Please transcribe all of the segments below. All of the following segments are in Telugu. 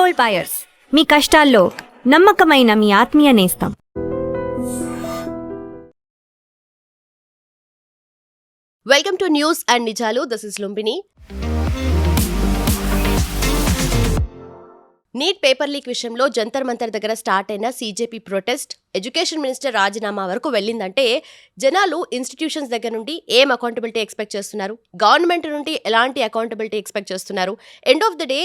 గోల్డ్ బయర్స్, మీ కష్టాల్లో నమ్మకమైన మీ ఆత్మీయ నేస్తం. వెల్కమ్ టు న్యూస్ అండ్ నిజాలు. This is Lumbini. Neat paper leak విషయంలో జంతర్ మంతర్ దగ్గర స్టార్ట్ అయిన సీజేపీ ప్రొటెస్ట్ ఎడ్యుకేషన్ మినిస్టర్ రాజీనామా వరకు వెళ్ళిందంటే జనాలు ఇన్స్టిట్యూషన్స్ దగ్గర నుండి ఏం అకౌంటబిలిటీ ఎక్స్పెక్ట్ చేస్తున్నారు, గవర్నమెంట్ నుండి ఎలాంటి అకౌంటబిలిటీ ఎక్స్పెక్ట్ చేస్తున్నారు, ఎండ్ ఆఫ్ ద డే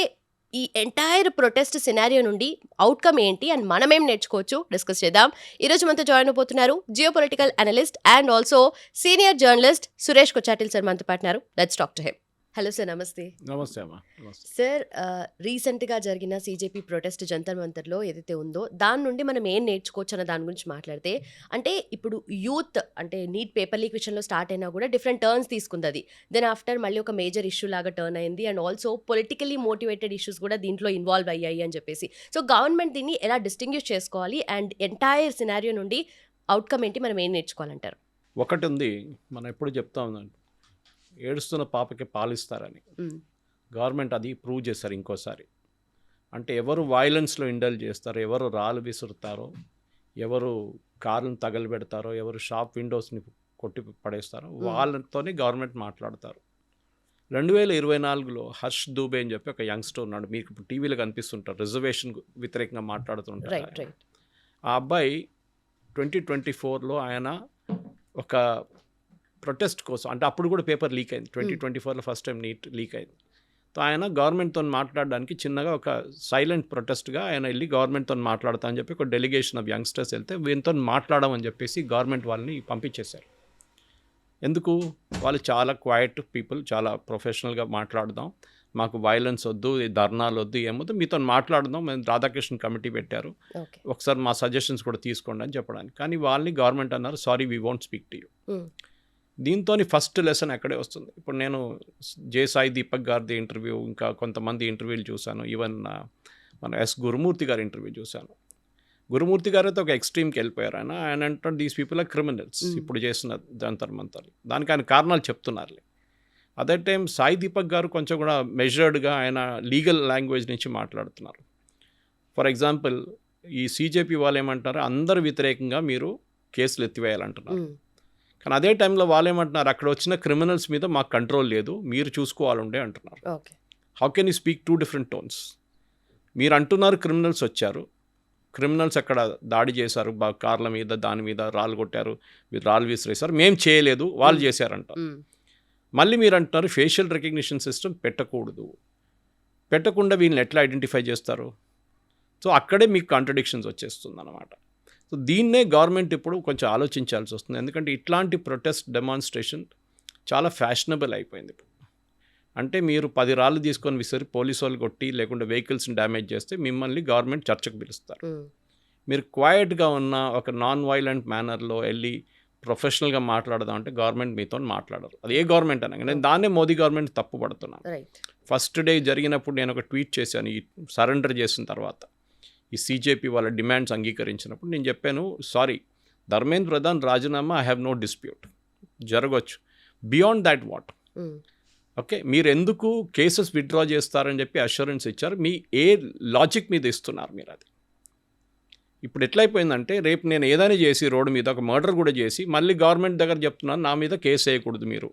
ఈ ఎంటైర్ ప్రొటెస్ట్ సినారియో నుండి అవుట్కమ్ ఏంటి అండ్ మనమేం నేర్చుకోవచ్చు డిస్కస్ చేద్దాం. ఈరోజు మనతో జాయిన్ అయిపోతున్నారు geo political analyst and also senior journalist Suresh Kochattil sir మనతో పాటున్నారు. Let's talk to him. Hello sir, namaste. Namaste అమ్మా. సార్, రీసెంట్గా జరిగిన సీజేపీ ప్రొటెస్ట్ జంతర్ మంతర్లో ఏదైతే ఉందో దాని నుండి మనం ఏం నేర్చుకోవచ్చు అన్న దాని గురించి మాట్లాడితే, అంటే ఇప్పుడు యూత్ అంటే నీట్ పేపర్ లీక్ విషయంలో స్టార్ట్ అయినా కూడా డిఫరెంట్ టర్న్స్ తీసుకుంది. అది దెన్ ఆఫ్టర్ మళ్ళీ ఒక మేజర్ ఇష్యూ లాగా టర్న్ అయింది and also politically motivated issues కూడా దీంట్లో ఇన్వాల్వ్ అయ్యాయి అని చెప్పేసి. సో గవర్నమెంట్ దీన్ని ఎలా డిస్టింగ్విష్ చేసుకోవాలి అండ్ ఎంటైర్ సినారియో నుండి అవుట్కమ్ ఏంటి, మనం ఏం నేర్చుకోవాలంటారు? ఒకటి ఉంది, మనం ఎప్పుడు చెప్తా ఉందండి, ఏడుస్తున్న పాపకి పాలిస్తారని. గవర్నమెంట్ అది ప్రూవ్ చేస్తారు ఇంకోసారి. అంటే ఎవరు వైలెన్స్లో ఇండల్ చేస్తారో, ఎవరు రాళ్ళు విసురుతారో, ఎవరు కార్లను తగలబెడతారో, ఎవరు షాప్ విండోస్ని కొట్టి పడేస్తారో వాళ్ళతోనే గవర్నమెంట్ మాట్లాడతారు. 2024లో హర్ష్ దూబే అని చెప్పి ఒక యంగ్స్టర్ ఉన్నాడు, మీకు ఇప్పుడు టీవీలో కనిపిస్తుంటారు, రిజర్వేషన్ వ్యతిరేకంగా మాట్లాడుతుంటారు. ఆ అబ్బాయి 2024లో ఆయన ఒక ప్రొటెస్ట్ కోసం, అంటే అప్పుడు కూడా పేపర్ లీక్ అయింది, 2024లో ఫస్ట్ టైం నీట్ లీక్ అయింది. సో ఆయన గవర్నమెంట్తో మాట్లాడడానికి చిన్నగా ఒక సైలెంట్ ప్రొటెస్ట్గా ఆయన వెళ్ళి గవర్నమెంట్తో మాట్లాడతా అని చెప్పి ఒక డెలిగేషన్ ఆఫ్ యంగ్స్టర్స్ వెళ్తే వీళ్ళతో మాట్లాడమని చెప్పేసి గవర్నమెంట్ వాళ్ళని పంపించేశారు. ఎందుకు? వాళ్ళు చాలా క్వైట్ పీపుల్, చాలా ప్రొఫెషనల్గా మాట్లాడదాం, మాకు వైలెన్స్ వద్దు, ధర్నాలు వద్దు, ఏమొద్దు, మీతో మాట్లాడదాం, మేము రాధాకృష్ణ కమిటీ పెట్టారు, ఒకసారి మా సజెషన్స్ కూడా తీసుకోండి అని చెప్పడానికి. కానీ వాళ్ళని గవర్నమెంట్ అన్నారు, sorry we won't speak to you. దీంతో ఫస్ట్ లెసన్ ఎక్కడే వస్తుంది. ఇప్పుడు నేను సాయి దీపక్ గారిది ఇంటర్వ్యూ, ఇంకా కొంతమంది ఇంటర్వ్యూలు చూశాను, ఈవెన్ మన ఎస్ గురుమూర్తి గారి ఇంటర్వ్యూ చూశాను. గురుమూర్తి గారు అయితే ఒక ఎక్స్ట్రీమ్కి వెళ్ళిపోయారు. ఆయన అంటారు దీస్ పీపుల్ ఆర్ క్రిమినల్స్ ఇప్పుడు చేసిన జంతర్ మంతర్. దానికి ఆయన కారణాలు చెప్తున్నారులే. అదే టైం సాయి దీపక్ గారు కొంచెం కూడా మెజర్డ్గా ఆయన లీగల్ లాంగ్వేజ్ నుంచి మాట్లాడుతున్నారు. ఫర్ ఎగ్జాంపుల్, ఈ సీజేపీ వాళ్ళు ఏమంటారు, అందరు వ్యతిరేకంగా మీరు కేసులు ఎత్తివేయాలంటున్నారు. కానీ అదే టైంలో వాళ్ళు ఏమంటున్నారు, అక్కడ వచ్చిన క్రిమినల్స్ మీద మాకు కంట్రోల్ లేదు, మీరు చూసుకోవాలండే అంటున్నారు. How can you speak two different tones? మీరు అంటున్నారు క్రిమినల్స్ వచ్చారు, క్రిమినల్స్ అక్కడ దాడి చేశారు, కార్ల మీద దాని మీద రాళ్ళు కొట్టారు, మీరు రాళ్ళు విసిరేశారు, మేము చేయలేదు, వాళ్ళు చేశారంట. మళ్ళీ మీరు అంటున్నారు ఫేషియల్ రికగ్నిషన్ సిస్టమ్ పెట్టకూడదు, పెట్టకుండా వీళ్ళని ఎట్లా ఐడెంటిఫై చేస్తారు? సో అక్కడే మీకు కాంట్రడిక్షన్స్ వచ్చేస్తుంది అన్నమాట. సో దీన్నే గవర్నమెంట్ ఇప్పుడు కొంచెం ఆలోచించాల్సి వస్తుంది. ఎందుకంటే ఇట్లాంటి ప్రొటెస్ట్ డెమాన్స్ట్రేషన్ చాలా ఫ్యాషనబుల్ అయిపోయింది ఇప్పుడు. అంటే మీరు 10 రాళ్ళు తీసుకొని విసిరి పోలీసు వాళ్ళు కొట్టి లేకుంటే వెహికల్స్ని డ్యామేజ్ చేస్తే మిమ్మల్ని గవర్నమెంట్ చర్చకు పిలుస్తారు. మీరు క్వైట్గా ఉన్న ఒక నాన్ వైలెంట్ మేనర్లో వెళ్ళి ప్రొఫెషనల్గా మాట్లాడదాం అంటే గవర్నమెంట్ మీతో మాట్లాడరు. అది ఏ గవర్నమెంట్ అనగా నేను దాన్నే మోదీ గవర్నమెంట్ తప్పు పడుతున్నాను. ఫస్ట్ డే జరిగినప్పుడు నేను ఒక ట్వీట్ చేశాను, ఈ సరెండర్ చేసిన తర్వాత ఈ సీజేపీ వాళ్ళ డిమాండ్స్ అంగీకరించినప్పుడు నేను చెప్పాను, సారీ ధర్మేంద్ర ప్రధాన్ రాజీనామా ఐ హ్యావ్ నో డిస్ప్యూట్, జరగవచ్చు, బియాండ్ దాట్ వాట్ ఓకే, మీరు ఎందుకు కేసెస్ విత్డ్రా చేస్తారని చెప్పి అష్యూరెన్స్ ఇచ్చారు, మీ ఏ లాజిక్ మీద ఇస్తున్నారు మీరు? అది ఇప్పుడు ఎట్లయిపోయిందంటే రేపు నేను ఏదైనా చేసి రోడ్డు మీద ఒక మర్డర్ కూడా చేసి మళ్ళీ గవర్నమెంట్ దగ్గర చెప్తున్నాను నా మీద కేసు వేయకూడదు మీరు,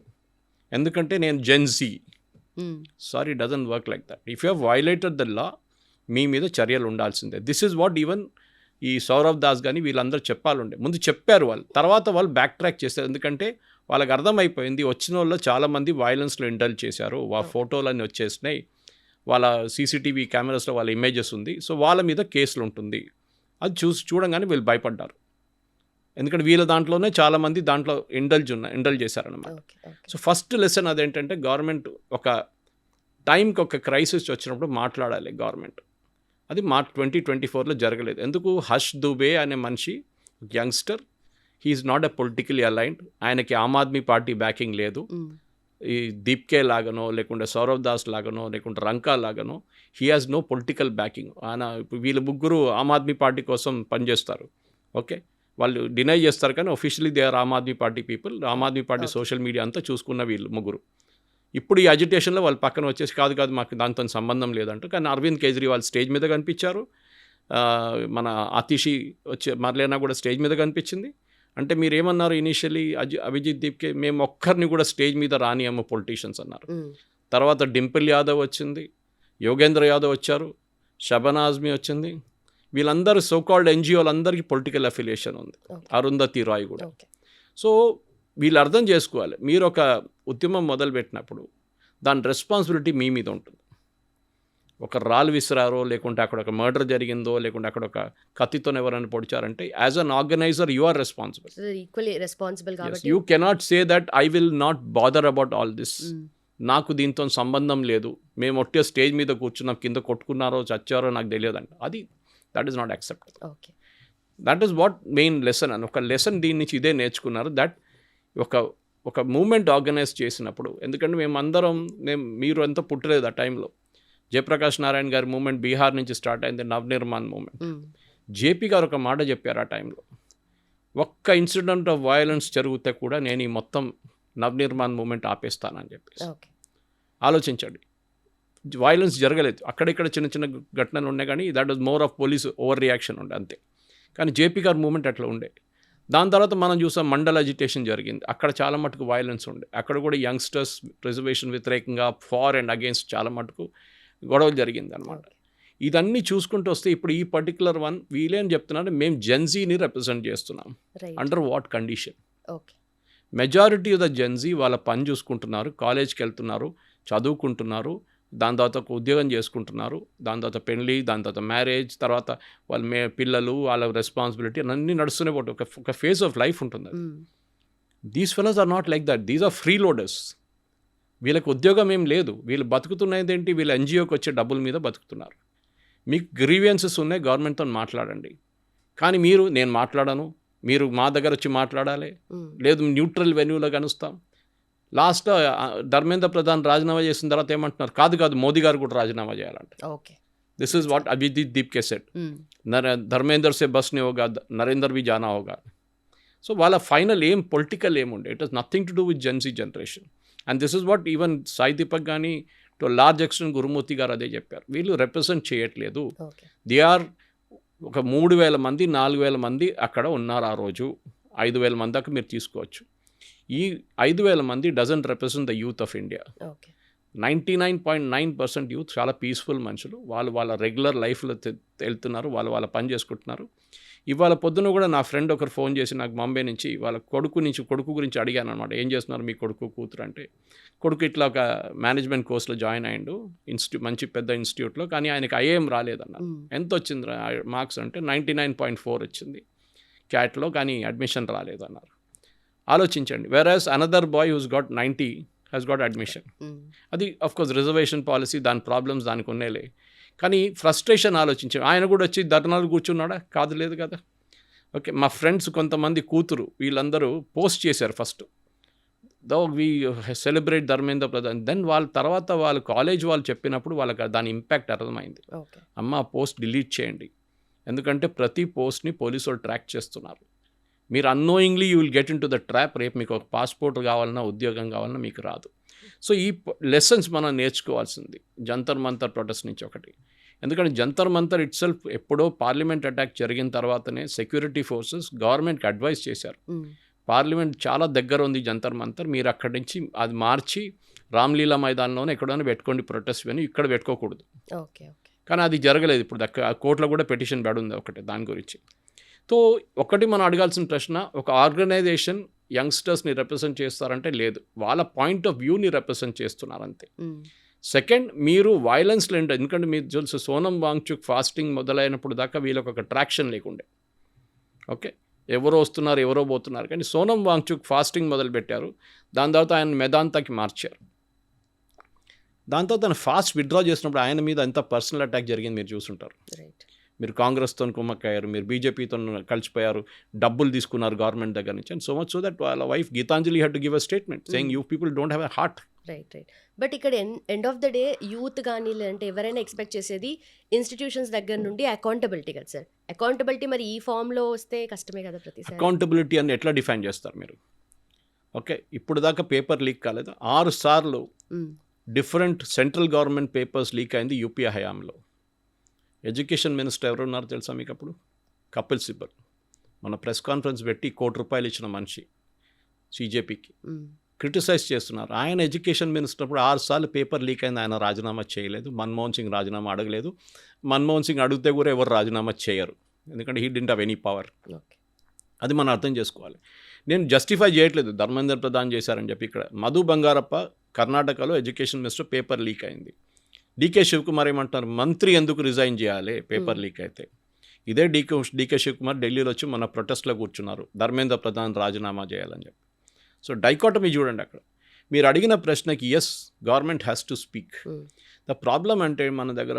ఎందుకంటే నేను gen Z. Sorry, doesn't work like that. If you have violated the law మీ మీద చర్యలు ఉండాల్సిందే. దిస్ ఈజ్ వాట్ ఈవెన్ ఈ సౌరవ్ దాస్ కానీ వీళ్ళందరూ చెప్పాలండే. ముందు చెప్పారు వాళ్ళు, తర్వాత వాళ్ళు బ్యాక్ ట్రాక్ చేశారు. ఎందుకంటే వాళ్ళకి అర్థమైపోయింది వచ్చిన వాళ్ళు చాలామంది వైలెన్స్లో ఇండల్జ్ చేశారు, వాళ్ళ ఫోటోలన్నీ వచ్చేసినాయి, వాళ్ళ సీసీటీవీ కెమెరాస్లో వాళ్ళ ఇమేజెస్ ఉంది, సో వాళ్ళ మీద కేసులు ఉంటుంది. అది చూడంగానే వీళ్ళు భయపడ్డారు. ఎందుకంటే వీళ్ళ దాంట్లోనే చాలామంది దాంట్లో ఇండల్జ్ చేశారన్నమాట. సో ఫస్ట్ లెసన్ అదేంటంటే గవర్నమెంట్ ఒక టైంకి ఒక క్రైసిస్ వచ్చినప్పుడు మాట్లాడాలి గవర్నమెంట్. అది 2024లో జరగలేదు. ఎందుకు? హర్ష్ దూబే అనే మనిషి youngster, he is not a politically aligned, ఆయనకి ఆమ్ ఆద్మీ పార్టీ బ్యాకింగ్ లేదు. ఈ దీప్కే లాగానో లేకుంటే సౌరవ్ దాస్ లాగానో లేకుంటే రంకా లాగానో he has no political backing. ఆయన వీళ్ళు ముగ్గురు ఆమ్ ఆద్మీ పార్టీ కోసం పనిచేస్తారు. ఓకే, వాళ్ళు డినై చేస్తారు కానీ officially they are Aam Aadmi party people. Aam Aadmi party social media అంతా చూసుకున్న వీళ్ళు ముగ్గురు. ఇప్పుడు ఈ అజిటేషన్లో వాళ్ళు పక్కన వచ్చేసి కాదు మాకు దాంతో సంబంధం లేదంటూ. కానీ అరవింద్ కేజ్రీవాల్ స్టేజ్ మీద కనిపించారు, మన అతిషి వచ్చే మర్లేనా కూడా స్టేజ్ మీద కనిపించింది. అంటే మీరు ఏమన్నారు ఇనీషియలీ అభిజిత్ దీప్కే మేము ఒక్కరిని కూడా స్టేజ్ మీద రానియమ్మ పొలిటీషియన్స్ అన్నారు. తర్వాత డింపుల్ యాదవ్ వచ్చింది, యోగేంద్ర యాదవ్ వచ్చారు, షబనా ఆజ్మీ వచ్చింది. వీళ్ళందరూ సోకాల్డ్ ఎన్జిఓలందరికీ పొలిటికల్ అఫిలియేషన్ ఉంది, అరుంధతి రాయ్ కూడా. సో వీళ్ళు అర్థం చేసుకోవాలి, మీరు ఒక ఉద్యమం మొదలుపెట్టినప్పుడు దాని రెస్పాన్సిబిలిటీ మీ మీద ఉంటుంది. ఒక రాళ్ళు విసిరారో, లేకుంటే అక్కడ ఒక మర్డర్ జరిగిందో, లేకుంటే అక్కడ ఒక కత్తితో ఎవరైనా పొడిచారంటే as an organizer you are responsible. Equally responsible కాబట్టి you cannot say that I will not bother about all this, నాకు దీంతో సంబంధం లేదు, మేము ఒట్టే స్టేజ్ మీద కూర్చున్నాం, కింద కొట్టుకున్నారో చచ్చారో నాకు తెలియదండి. అది that is not acceptable. Okay, that is what main lesson అని. ఒక లెసన్ దీని నుంచి ఇదే నేర్చుకున్నారు, దట్ ఒక మూమెంట్ ఆర్గనైజ్ చేసినప్పుడు, ఎందుకంటే మీరు ఎంతో పుట్టలేదు ఆ టైంలో. జయప్రకాష్ నారాయణ గారి మూమెంట్ బీహార్ నుంచి స్టార్ట్ అయింది, నవనిర్మాణ్ మూమెంట్. జేపీ గారు ఒక మాట చెప్పారు ఆ టైంలో, ఒక్క ఇన్సిడెంట్ ఆఫ్ వయలెన్స్ జరిగితే కూడా నేను ఈ మొత్తం నవనిర్మాణ్ మూమెంట్ ఆపేస్తానని చెప్పేసి. ఆలోచించండి, వయలెన్స్ జరగలేదు, అక్కడిక్కడ చిన్న చిన్న ఘటనలు ఉన్నాయి, కానీ that was more of police over reaction ఉండే అంతే. కానీ జేపీ గారి మూమెంట్ అట్లా ఉండే. దాని తర్వాత మనం చూసాం మండల్ అజిటేషన్ జరిగింది, అక్కడ చాలా మటుకు వయలెన్స్ ఉండే. అక్కడ కూడా యంగ్స్టర్స్ రిజర్వేషన్ వ్యతిరేకంగా ఫార్ అండ్ అగేన్స్ట్ చాలా మటుకు గొడవలు జరిగింది అనమాట. ఇదన్నీ చూసుకుంటూ వస్తే ఇప్పుడు ఈ పర్టికులర్ వన్ వీళ్ళేం చెప్తున్నారు, మేము జెన్జీని రిప్రజెంట్ చేస్తున్నాం. Under what condition? Majority of the Gen Z వాళ్ళ పని చూసుకుంటున్నారు, కాలేజ్కి వెళ్తున్నారు, చదువుకుంటున్నారు, దాని తర్వాత ఒక ఉద్యోగం చేసుకుంటున్నారు, దాని తర్వాత పెళ్ళి, దాని తర్వాత మ్యారేజ్, తర్వాత వాళ్ళ పిల్లలు, వాళ్ళ రెస్పాన్సిబిలిటీ అన్నీ నడుస్తూనే పోటీ ఒక ఫేజ్ ఆఫ్ లైఫ్ ఉంటుంది. These fellows are not like that, these are freeloaders. వీళ్ళకి ఉద్యోగం ఏం లేదు, వీళ్ళు బతుకుతున్నది ఏంటి, వీళ్ళు ఎన్జిఓకి వచ్చే డబ్బుల మీద బతుకుతున్నారు. మీకు గ్రీవియన్సెస్ ఉన్నాయి, గవర్నమెంట్తో మాట్లాడండి. కానీ నేను మాట్లాడను, మీరు మా దగ్గర వచ్చి మాట్లాడాలి, లేదు న్యూట్రల్ వెన్యూలో కనుస్తాం. లాస్ట్ ధర్మేంద్ర ప్రధాన్ రాజీనామా చేసిన తర్వాత ఏమంటున్నారు, కాదు మోదీ గారు కూడా రాజీనామా చేయాలంట. This is what Abhijit Deepke said, Dharmender సే బస్ ని హోగా, నరేందర్ బి జానా హోగా. సో వాళ్ళ ఫైనల్ పొలిటికల్ ఏముండే, it has nothing to do with Gen Z generation. And this is what even Sai Deepak కానీ టు లార్జ్ ఎక్స్టెంట్ గురుమూర్తి గారు అదే చెప్పారు, వీళ్ళు రిప్రజెంట్ చేయట్లేదు. దే ఆర్ ఒక 3,000 మంది 4,000 మంది అక్కడ ఉన్నారు ఆ రోజు, 5,000 మంది దాకా మీరు తీసుకోవచ్చు. ఈ 5,000 మంది doesn't represent the youth of India. 99.9% youth చాలా పీస్ఫుల్ మనుషులు, వాళ్ళ రెగ్యులర్ లైఫ్లో వెళ్తున్నారు, వాళ్ళ పని చేసుకుంటున్నారు. ఇవాళ పొద్దున కూడా నా ఫ్రెండ్ ఒకరు ఫోన్ చేసి నాకు బాంబే నుంచి వాళ్ళ కొడుకు గురించి అడిగాను అనమాట, ఏం చేస్తున్నారు మీ కొడుకు కూతురు అంటే, కొడుకు ఇట్లా ఒక మేనేజ్మెంట్ కోర్సులో జాయిన్ అయ్యిండు, మంచి పెద్ద ఇన్స్టిట్యూట్లో, కానీ ఆయనకి ఐఏఎం రాలేదన్నారు. ఎంత వచ్చింది మార్క్స్ అంటే 99.4 వచ్చింది క్యాట్లో, కానీ అడ్మిషన్ రాలేదన్నారు. ఆలోచించండి. Whereas another boy who's got 90 has got admission. అది అఫ్కోర్స్ రిజర్వేషన్ పాలసీ, దాని ప్రాబ్లమ్స్ దానికి ఉన్నేలే, కానీ ఫ్రస్ట్రేషన్ ఆలోచించాం. ఆయన కూడా వచ్చి ధర్నాలు కూర్చున్నాడా? కాదు, లేదు కదా. ఓకే, మా ఫ్రెండ్స్ కొంతమంది కూతురు వీళ్ళందరూ పోస్ట్ చేశారు first, though we celebrate Dharmendra Pradhan. Then వాళ్ళ తర్వాత వాళ్ళు కాలేజ్ వాళ్ళు చెప్పినప్పుడు వాళ్ళకి దాని ఇంపాక్ట్ అర్థమైంది. అమ్మ పోస్ట్ డిలీట్ చేయండి, ఎందుకంటే ప్రతి పోస్ట్ని పోలీసు వాళ్ళు ట్రాక్ చేస్తున్నారు. మీరు annoyingly you will get into the trap. రేపు మీకు ఒక పాస్పోర్ట్ కావాలన్నా, ఉద్యోగం కావాలన్నా మీకు రాదు. సో ఈ లెసన్స్ మనం నేర్చుకోవాల్సింది జంతర్ మంతర్ ప్రొటెస్ట్ నుంచి ఒకటి. ఎందుకంటే జంతర్ మంతర్ ఇట్ సెల్ఫ్ ఎప్పుడో పార్లమెంట్ అటాక్ జరిగిన తర్వాతనే సెక్యూరిటీ ఫోర్సెస్ గవర్నమెంట్కి అడ్వైస్ చేశారు, పార్లమెంట్ చాలా దగ్గర ఉంది జంతర్ మంతర్, మీరు అక్కడి నుంచి అది మార్చి రామ్లీలా మైదానంలోనే ఎక్కడైనా పెట్టుకోండి ప్రొటెస్ట్ అని, ఇక్కడ పెట్టుకోకూడదు. కానీ అది జరగలేదు. ఇప్పుడు కోర్టులో కూడా పెటిషన్ పడుంది ఒకటి దాని గురించి. సో ఒకటి మనం అడగాల్సిన ప్రశ్న, ఒక ఆర్గనైజేషన్ యంగ్స్టర్స్ని రిప్రజెంట్ చేస్తారంటే లేదు, వాళ్ళ పాయింట్ ఆఫ్ వ్యూని రిప్రజెంట్ చేస్తున్నారు అంతే. సెకండ్, మీరు వైలెన్స్ లేండి. ఎందుకంటే మీరు తెలుసు సోనం వాంగ్చుక్ ఫాస్టింగ్ మొదలైనప్పుడు దాకా వీళ్ళకి ఒక ట్రాక్షన్ లేకుండే. ఓకే, ఎవరో వస్తున్నారు ఎవరో పోతున్నారు, కానీ సోనం వాంగ్చుక్ ఫాస్టింగ్ మొదలుపెట్టారు, దాని తర్వాత ఆయన మెదాంతాకి మార్చారు. దాని తర్వాత ఆయన ఫాస్ట్ విత్డ్రా చేసినప్పుడు ఆయన మీద ఎంత పర్సనల్ అటాక్ జరిగింది మీరు చూసుంటారు. మీరు కాంగ్రెస్తో కుమ్మక్కయ్యారు, మీరు బీజేపీతో కలిసిపోయారు, డబ్బులు తీసుకున్నారు గవర్నమెంట్ దగ్గర నుంచి, and so much so that వాళ్ళ wife Geetanjali had to give a statement saying you people don't have a heart. Right. But ఇక్కడ end of the day youth కానీ లేదంటే ఎవరైనా ఎక్స్పెక్ట్ చేసేది ఇన్స్టిట్యూషన్స్ దగ్గర నుండి అకౌంటబిలిటీ కదా సార్. అకౌంటబిలిటీ మరి ఈ ఫామ్లో వస్తే కష్టమే కదా. ప్రతిసారి అకౌంటబిలిటీ అని ఎట్లా డిఫైన్ చేస్తారు మీరు? ఓకే, ఇప్పుడు దాకా పేపర్ లీక్ కాలేదు, 6 సార్లు different central government papers leak అయింది యూపీఏ హయాంలో. ఎడ్యుకేషన్ మినిస్టర్ ఎవరు ఉన్నారు తెలుసా మీకు అప్పుడు? కపిల్ సిబల్. మన ప్రెస్ కాన్ఫరెన్స్ పెట్టి ₹1 కోటి ఇచ్చిన మనిషి సీజేపీకి క్రిటిసైజ్ చేస్తున్నారు. ఆయన ఎడ్యుకేషన్ మినిస్టర్ అప్పుడు 6 సార్లు పేపర్ లీక్ అయింది, ఆయన రాజీనామా చేయలేదు. మన్మోహన్ సింగ్ రాజీనామా అడగలేదు. మన్మోహన్ సింగ్ అడిగితే కూడా ఎవరు రాజీనామా చేయరు, ఎందుకంటే he didn't have any power. అది మనం అర్థం చేసుకోవాలి. నేను జస్టిఫై చేయట్లేదు ధర్మేంద్ర ప్రధాన్ చేశారని చెప్పి. ఇక్కడ మధు బంగారప్ప కర్ణాటకలో ఎడ్యుకేషన్ మినిస్టర్, పేపర్ లీక్ అయింది. డీకే శివకుమార్ ఏమంటున్నారు, మంత్రి ఎందుకు రిజైన్ చేయాలి పేపర్ లీక్ అయితే? ఇదే డీకే శివకుమార్ ఢిల్లీలో వచ్చి మన ప్రొటెస్ట్లో కూర్చున్నారు, ధర్మేంద్ర ప్రధాన్ రాజీనామా చేయాలని చెప్పి. సో డైకాటమీ చూడండి అక్కడ. మీరు అడిగిన ప్రశ్నకి yes, government has to speak. The problem అంటే మన దగ్గర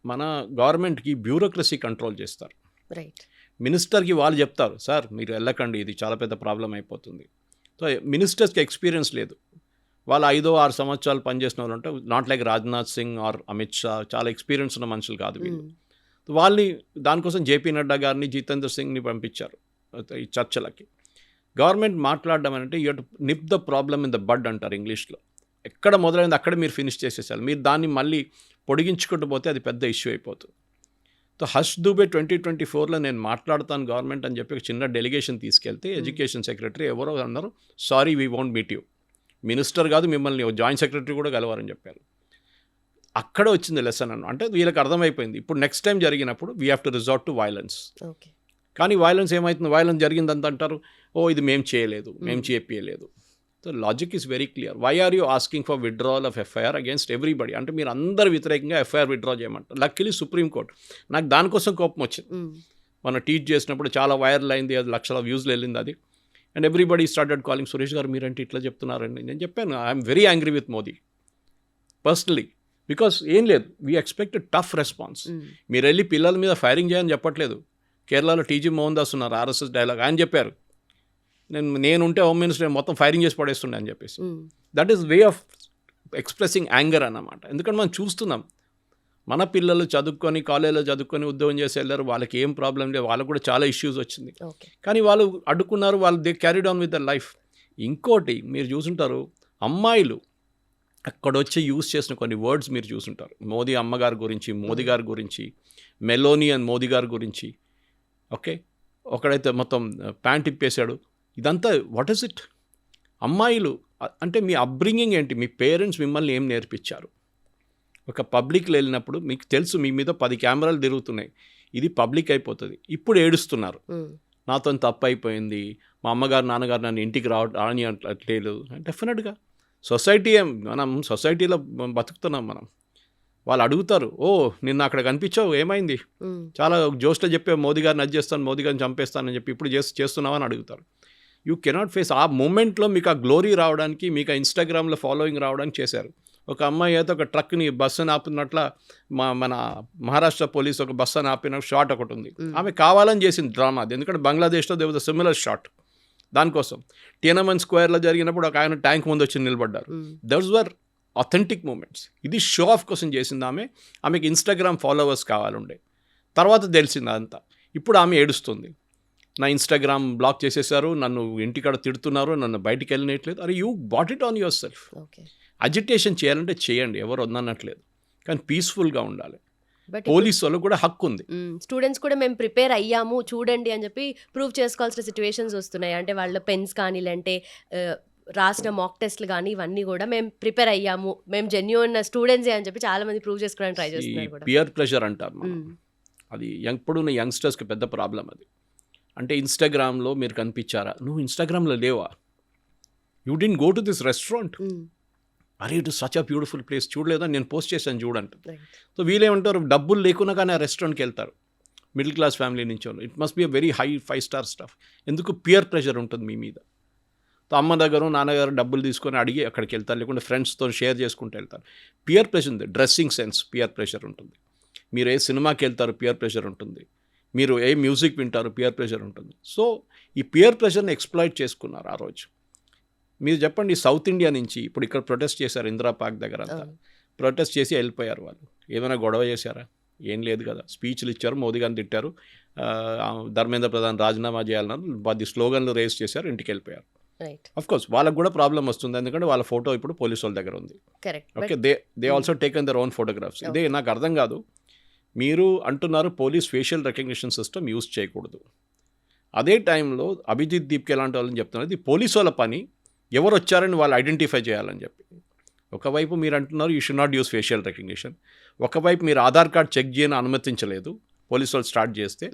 మన గవర్నమెంట్కి బ్యూరోక్రసీ కంట్రోల్ చేస్తారు. రైట్. మినిస్టర్కి వాళ్ళు చెప్తారు, సార్ మీరు వెళ్ళకండి, ఇది చాలా పెద్ద ప్రాబ్లం అయిపోతుంది. సో మినిస్టర్స్కి ఎక్స్పీరియన్స్ లేదు. వాళ్ళు 5-6 సంవత్సరాలు పనిచేసిన వాళ్ళు అంటే not like Rajnath Singh or Amit Shah, చాలా ఎక్స్పీరియన్స్ ఉన్న మనుషులు కాదు వీళ్ళు. వాళ్ళని దానికోసం జేపీ నడ్డా గారిని, జితేంద్ర సింగ్ని పంపించారు ఈ చర్చలకి. గవర్నమెంట్ మాట్లాడడం అంటే you to nip the problem in the bud అంటారు ఇంగ్లీష్లో. ఎక్కడ మొదలైంది అక్కడ మీరు ఫినిష్ చేసేసారు. మీరు దాన్ని మళ్ళీ పొడిగించుకుంటూ పోతే అది పెద్ద ఇష్యూ అయిపోతుంది. సో హర్ష్ దూబే 2024లో నేను మాట్లాడతాను గవర్నమెంట్ అని చెప్పి ఒక చిన్న డెలిగేషన్ తీసుకెళ్తే ఎడ్యుకేషన్ సెక్రటరీ ఎవరో అన్నారు, sorry we won't meet you. Minister కాదు, మిమ్మల్ని జాయింట్ సెక్రటరీ కూడా కలవారని చెప్పారు. అక్కడ వచ్చింది లెసన్ అంటే వీళ్ళకి అర్థమైపోయింది, ఇప్పుడు నెక్స్ట్ టైం జరిగినప్పుడు we have to resort to violence. కానీ వైలెన్స్ ఏమవుతుంది, వైలెన్స్ జరిగిందంత అంటారు, ఓ ఇది మేము చేయలేదు, మేము చేపియలేదు. So logic is very clear. Why are you asking for withdrawal of FIR against everybody? అంటే మీరు అందరు వ్యతిరేకంగా ఎఫ్ఐఆర్ విత్డ్రా చేయమంటారు. లక్కీలీ సుప్రీంకోర్టు, నాకు దానికోసం కోపం వచ్చింది. మనం ట్వీట్ చేసినప్పుడు చాలా వైరల్ అయింది, అది లక్షల వ్యూస్లో వెళ్ళింది అది. And everybody started calling, Suresh గారు మీరంటే ఇట్లా చెప్తున్నారండి. నేను చెప్పాను, I'm very angry with Modi personally, because ఏం లేదు, వీ ఎక్స్పెక్ట్ టఫ్ రెస్పాన్స్. మీరు వెళ్ళి పిల్లల మీద ఫైరింగ్ చేయని చెప్పట్లేదు. కేరళలో టీజీ మోహన్ దాస్ ఉన్నారు, ఆర్ఎస్ఎస్ డైలాగ్, ఆయన చెప్పారు, నేనుంటే హోమ్ మినిస్టర్ మొత్తం ఫైరింగ్ చేసి పడేస్తుండే అని చెప్పేసి. That is way of expressing anger అన్నమాట. ఎందుకంటే మనం చూస్తున్నాం, మన పిల్లలు చదువుకొని కాలేజీలో చదువుకొని ఉద్యోగం చేసి వెళ్ళారు, వాళ్ళకి ఏం ప్రాబ్లం లేదు, వాళ్ళకు కూడా చాలా ఇష్యూస్ వచ్చింది, కానీ వాళ్ళు అడ్డుకున్నారు, వాళ్ళు they carried on with the life. ఇంకోటి మీరు చూసుంటారు, అమ్మాయిలు అక్కడ వచ్చి యూజ్ చేసిన కొన్ని వర్డ్స్ మీరు చూసుంటారు, మోదీ అమ్మగారి గురించి, మోదీ గారి గురించి, మెలోనీ అండ్ మోదీ గారి గురించి. ఓకే, ఒకడైతే మొత్తం ప్యాంట్ ఇప్పేశాడు. ఇదంతా వాట్ ఈస్ ఇట్? అమ్మాయిలు అంటే మీ అప్బ్రింగింగ్ ఏంటి? మీ పేరెంట్స్ మిమ్మల్ని ఏం నేర్పించారు? ఒక పబ్లిక్లో వెళ్ళినప్పుడు మీకు తెలుసు మీ మీద 10 కెమెరాలు తిరుగుతున్నాయి, ఇది పబ్లిక్ అయిపోతుంది, ఇప్పుడు ఏడుస్తున్నారు, నాతో తప్పు అయిపోయింది, మా అమ్మగారు నాన్నగారు నన్ను ఇంటికి రాని అట్లేదు. డెఫినెట్గా మనం సొసైటీలో బతుకుతున్నాం మనం. వాళ్ళు అడుగుతారు, ఓ నిన్న అక్కడ కనిపించావు, ఏమైంది, చాలా జోష్లో చెప్పే మోదీ గారిని అది చేస్తాను, మోదీ గారిని చంపేస్తానని చెప్పి ఇప్పుడు చేస్తున్నావని అడుగుతారు. You cannot face. ఆ మూమెంట్లో మీకు ఆ గ్లోరీ రావడానికి, మీకు ఆ ఇన్స్టాగ్రామ్లో ఫాలోయింగ్ రావడానికి చేశారు. ఒక అమ్మాయి అయితే ఒక ట్రక్ని బస్సుని ఆపినట్ల మన మహారాష్ట్ర పోలీస్ ఒక బస్సుని ఆపిన షాట్ ఒకటి ఉంది, ఆమె కావాలని చేసింది డ్రామా అది. ఎందుకంటే బంగ్లాదేశ్లో they was a similar shot. దానికోసం టియనమన్ స్క్వేర్లో జరిగినప్పుడు ఒక ఆయన ట్యాంక్ ముందు వచ్చి నిలబడ్డారు. That's our authentic moments. ఇది షో ఆఫ్ కోసం చేసింది ఆమెకి ఇన్స్టాగ్రామ్ ఫాలోవర్స్ కావాలండే. తర్వాత తెలిసింది అంతా. ఇప్పుడు ఆమె ఏడుస్తుంది, నా ఇన్స్టాగ్రామ్ బ్లాక్ చేసేసారు, నన్ను ఇంటికాడ తిడుతున్నారు, నన్ను బయటికి వెళ్ళనట్లేదు. అరే you bought it on your self. Agitation చేయాలంటే చేయండి, ఎవరు వద్దనట్లేదు, కానీ పీస్ఫుల్గా ఉండాలి. పోలీసు వాళ్ళకు కూడా హక్కు ఉంది. స్టూడెంట్స్ కూడా మేము ప్రిపేర్ అయ్యాము చూడండి అని చెప్పి ప్రూవ్ చేసుకోవాల్సిన సిచ్యువేషన్స్ వస్తున్నాయి. అంటే వాళ్ళ పెన్స్ కానీ, లేదంటే రాసిన మాక్ టెస్ట్లు కానీ, ఇవన్నీ కూడా మేము ప్రిపేర్ అయ్యాము, మేము జెన్యూన్ స్టూడెంట్సే అని చెప్పి చాలా మంది ప్రూవ్ చేసుకోవడానికి ట్రై చేస్తున్నారు. పియర్ ప్రెషర్ అంటారు, అది ఇప్పుడున్న యంగ్స్టర్స్కి పెద్ద ప్రాబ్లం. అది అంటే ఇన్స్టాగ్రామ్లో మీరు కనిపించారా, నువ్వు ఇన్స్టాగ్రామ్లో లేవా, you didn't go to this restaurant, అరే it is such a beautiful place, చూడలేదా, నేను పోస్ట్ చేశాను చూడంట. సో వీళ్ళేమంటారు, డబ్బులు లేకున్నా కానీ ఆ రెస్టారెంట్కి వెళ్తారు, మిడిల్ క్లాస్ ఫ్యామిలీ నుంచి వాళ్ళు. It must be a very high 5-star stuff. ఎందుకు? పియర్ ప్రెషర్ ఉంటుంది మీ మీద. సో అమ్మ దగ్గర నాన్నగారు డబ్బులు తీసుకొని అడిగి అక్కడికి వెళ్తారు, లేకుంటే ఫ్రెండ్స్తో షేర్ చేసుకుంటూ వెళ్తారు. పియర్ ప్రెషర్ ఉంది. డ్రెస్సింగ్ సెన్స్ పియర్ ప్రెషర్ ఉంటుంది. మీరు ఏ సినిమాకి వెళ్తారు, పియర్ ప్రెషర్ ఉంటుంది. మీరు ఏ మ్యూజిక్ వింటారు, పియర్ ప్రెషర్ ఉంటుంది. సో ఈ పియర్ ప్రెషర్ని ఎక్స్ప్లాయిట్ చేసుకున్నారు ఆ రోజు. మీరు చెప్పండి, సౌత్ ఇండియా నుంచి ఇప్పుడు ఇక్కడ ప్రొటెస్ట్ చేశారు, ఇందిరా పార్క్ దగ్గర అంతా ప్రొటెస్ట్ చేసి వెళ్ళిపోయారు. వాళ్ళు ఏమైనా గొడవ చేశారా? ఏం లేదు కదా. స్పీచ్లు ఇచ్చారు, మోదీ గారిని తిట్టారు, ధర్మేంద్ర ప్రధాన్ రాజీనామా చేయాలన్నారు, 10 స్లోగన్లు రేస్ చేశారు, ఇంటికి వెళ్ళిపోయారు. రైట్, అఫ్ కోర్స్ వాళ్ళకు కూడా ప్రాబ్లం వస్తుంది, ఎందుకంటే వాళ్ళ ఫోటో ఇప్పుడు పోలీసు వాళ్ళ దగ్గర ఉంది. Correct. Okay, they also taken their own photographs. ఇదే నాకు అర్థం కాదు, మీరు అంటున్నారు police facial recognition system use చేయకూడదు, అదే టైంలో అభిజిత్ దీప్కి ఎలాంటి వాళ్ళని చెప్తున్నారు, ఇది పోలీసు వాళ్ళ పని, ఎవరు వచ్చారని వాళ్ళు ఐడెంటిఫై చేయాలని చెప్పి. ఒకవైపు మీరు అంటున్నారు you should not use facial recognition, ఒకవైపు మీరు ఆధార్ కార్డ్ చెక్ చేయని అనుమతించలేదు పోలీసు వాళ్ళు స్టార్ట్ చేస్తే,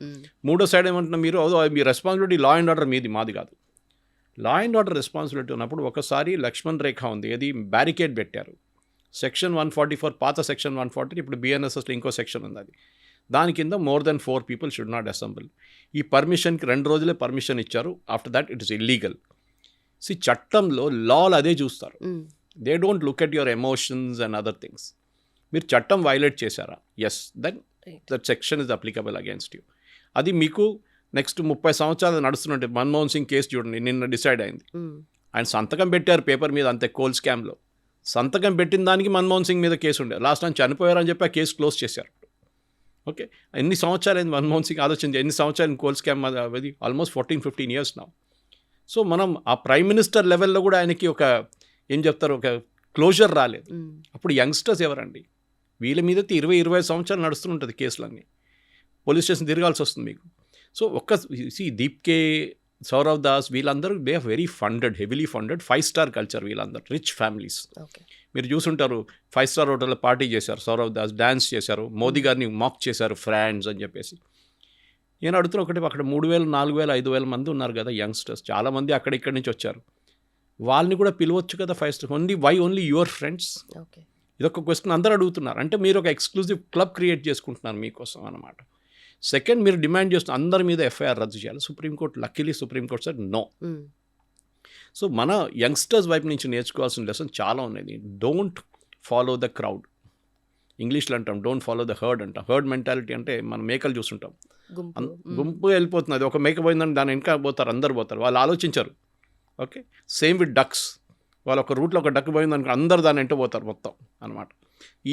మూడో సైడ్ ఏమంటున్నా మీరు మీ రెస్పాన్సిబిలిటీ లా అండ్ ఆర్డర్ మీది, మాది కాదు. లా అండ్ ఆర్డర్ రెస్పాన్సిబిలిటీ ఉన్నప్పుడు ఒకసారి లక్ష్మణ్ రేఖ ఉంది, అది బ్యారికేడ్ పెట్టారు, సెక్షన్ 144 పాత సెక్షన్ 140, ఇప్పుడు బిఎన్ఎస్ఎస్లో ఇంకో సెక్షన్ ఉంది, అది దాని కింద more than 4 people should not assemble. ఈ పర్మిషన్కి 2 రోజులే పర్మిషన్ ఇచ్చారు, after that it is illegal. చట్టంలో లాలు అదే చూస్తారు, they don't look at your emotions and other things. మీరు చట్టం వైలేట్ చేశారా, yes, then that section is applicable against you. అది మీకు నెక్స్ట్ 30 సంవత్సరాలు నడుస్తున్నట్టు మన్మోహన్ సింగ్ కేసు చూడండి, నిన్న డిసైడ్ అయింది, ఆయన సంతకం పెట్టారు పేపర్ మీద అంతే, కోల్ స్కామ్లో సంతకం పెట్టిన దానికి మన్మోహన్ సింగ్ మీద కేసు ఉండే, లాస్ట్ టైం చనిపోయారని చెప్పి ఆ కేసు క్లోజ్ చేశారు. ఓకే, ఎన్ని సంవత్సరాలు అయింది మన్మోహన్ సింగ్ ఆలోచించి, ఎన్ని సంవత్సరాలు కోల్ స్కామ్ అది ఆల్మోస్ట్ 14-15 years నా. సో మనం ఆ ప్రైమ్ మినిస్టర్ లెవెల్లో కూడా ఆయనకి ఒక ఏం చెప్తారు, ఒక క్లోజర్ రాలేదు. అప్పుడు యంగ్స్టర్స్ ఎవరండి, వీళ్ళ మీద 20-25 సంవత్సరాలు నడుస్తుంటుంది కేసులన్నీ, పోలీస్ స్టేషన్ తిరగాల్సి వస్తుంది మీకు. సో దీప్కే, సౌరవ్ దాస్, వీళ్ళందరూ they are very funded, heavily funded, 5-star culture, వీళ్ళందరూ రిచ్ ఫ్యామిలీస్. మీరు చూసుంటారు 5-star హోటల్లో పార్టీ చేశారు సౌరవ్ దాస్, డ్యాన్స్ చేశారు, మోదీ గారిని మాక్ చేశారు ఫ్రాండ్స్ అని చెప్పేసి. నేను అడుగుతున్నా ఒకటి, అక్కడ 3,000, 4,000, 5,000 మంది ఉన్నారు కదా యంగ్స్టర్స్, చాలామంది అక్కడిక్కడి నుంచి వచ్చారు, వాళ్ళని కూడా పిలవచ్చు కదా 5-star, ఓన్లీ యువర్ ఫ్రెండ్స్. ఇదొక క్వశ్చన్ అందరూ అడుగుతున్నారు, అంటే మీరు ఒక ఎక్స్క్లూజివ్ క్లబ్ క్రియేట్ చేసుకుంటున్నారు మీకోసం అన్నమాట. సెకండ్, మీరు డిమాండ్ చేస్తున్న అందరి మీద ఎఫ్ఐఆర్ రద్దు చేయాలి, Supreme Court luckily Supreme Court sir no. So మన యంగ్స్టర్స్ వైపు నుంచి నేర్చుకోవాల్సిన లెసన్ చాలా ఉన్నాయి. డోంట్ ఫాలో ద క్రౌడ్, ఇంగ్లీష్లో అంటాం డోంట్ ఫాలో ద హర్డ్ అంటాం. హర్డ్ మెంటాలిటీ అంటే మనం మేకలు చూస్తుంటాం, గుంపు వెళ్ళిపోతుంది, అది ఒక మేక పోయిందని దాని వెనక పోతారు, అందరు పోతారు, వాళ్ళు ఆలోచించరు. ఓకే, సేమ్ విత్ డక్స్, వాళ్ళు ఒక రూట్లో ఒక డక్ పోయిందనుకో అందరు దాన్ని వెంట పోతారు మొత్తం అనమాట.